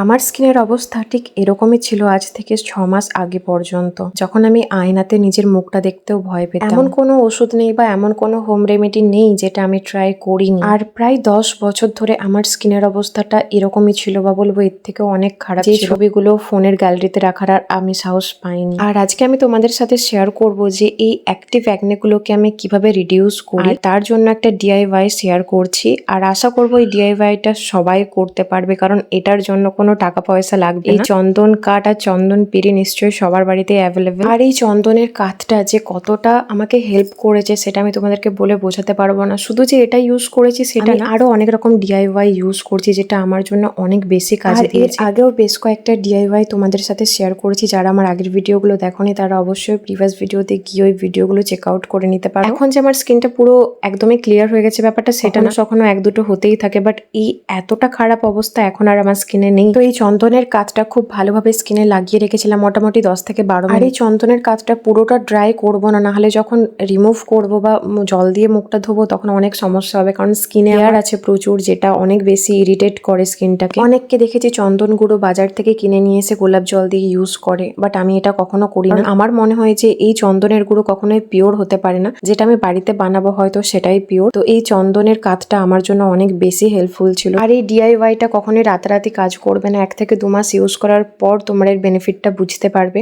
আমার স্কিনের অবস্থা ঠিক এরকমই ছিল আজ থেকে 6 মাস আগে পর্যন্ত, যখন আমি আয়নাতে নিজের মুখটা দেখতেও ভয় পেতাম। এমন কোনো ওষুধ নেই বা এমন কোনো হোম রেমেডি নেই যেটা আমি ট্রাই করিনি। আর প্রায় 10 বছর ধরে আমার স্কিনের অবস্থাটা এরকমই ছিল, বা বলবো এর থেকেও অনেক খারাপ। যে ছবিগুলো ফোনের গ্যালারিতে রাখার আর আমি সাহস পাইনি। আর আজকে আমি তোমাদের সাথে শেয়ার করব যে এই অ্যাক্টিভ অ্যাকনেগুলোকে আমি কিভাবে রিডিউস করি, তার জন্য একটা ডিআইওয়াই শেয়ার করছি। আর আশা করবো এই ডিআইওয়াইটা সবাই করতে পারবে, কারণ এটার জন্য কোনো টাকা পয়সা লাগবে না। এই চন্দন কাঠ আর চন্দন পিড়ি নিশ্চয়ই সবার বাড়িতে অ্যাভেলেবেল। আর এই চন্দনের কাঠটা যে কতটা আমাকে হেল্প করেছে সেটা আমি তোমাদেরকে বলে বোঝাতে পারবো না। শুধু যে এটা ইউজ করেছি সেটা না, আরো অনেক রকম ডিআইওয়াই ইউজ করছি যেটা আমার জন্য অনেক বেশি কাজে দিয়েছে। আগেও বেশ কয়েকটা ডিআইওয়াই তোমাদের সাথে শেয়ার করেছি। যারা আমার আগের ভিডিওগুলো দেখোনি তারা অবশ্যই প্রিভিয়াস ভিডিওতে গিয়ে ওই ভিডিওগুলো চেক আউট করে নিতে পারো। এখন যে আমার স্কিনটা পুরো একদমই ক্লিয়ার হয়ে গেছে ব্যাপারটা সেটা না, কখনো এক দুটো হতেই থাকে, বাট এই এতটা খারাপ অবস্থা এখন আর আমার স্কিনে নেই। তো এই চন্দনের কাঠটা খুব ভালোভাবে স্কিনে লাগিয়ে রেখেছিলাম মোটামুটি 10 থেকে 12 মিনিট। আর এই চন্দনের কাঠটা পুরোটা ড্রাই করবো না, নাহলে যখন রিমুভ করব বা জল দিয়ে মুখটা ধোবো তখন অনেক সমস্যা হবে, কারণ স্কিনে হেয়ার আছে প্রচুর, যেটা অনেক বেশি ইরিটেট করে স্কিনটাকে। অনেককে দেখেছি চন্দন গুঁড়ো বাজার থেকে কিনে নিয়ে এসে গোলাপ জল দিয়ে ইউজ করে, বাট আমি এটা কখনো করি না। আমার মনে হয় যে এই চন্দনের গুঁড়ো কখনোই পিওর হতে পারে না, যেটা আমি বাড়িতে বানাবো হয়তো সেটাই পিওর। তো এই চন্দনের কাঠটা আমার জন্য অনেক বেশি হেল্পফুল ছিল। আর এই ডিআইওয়াইটা কখনোই রাতারাতি কাজ করবে না, 1 থেকে 2 মাস ইউজ করার পর তোমরা এর বেনিফিটটা বুঝতে পারবে।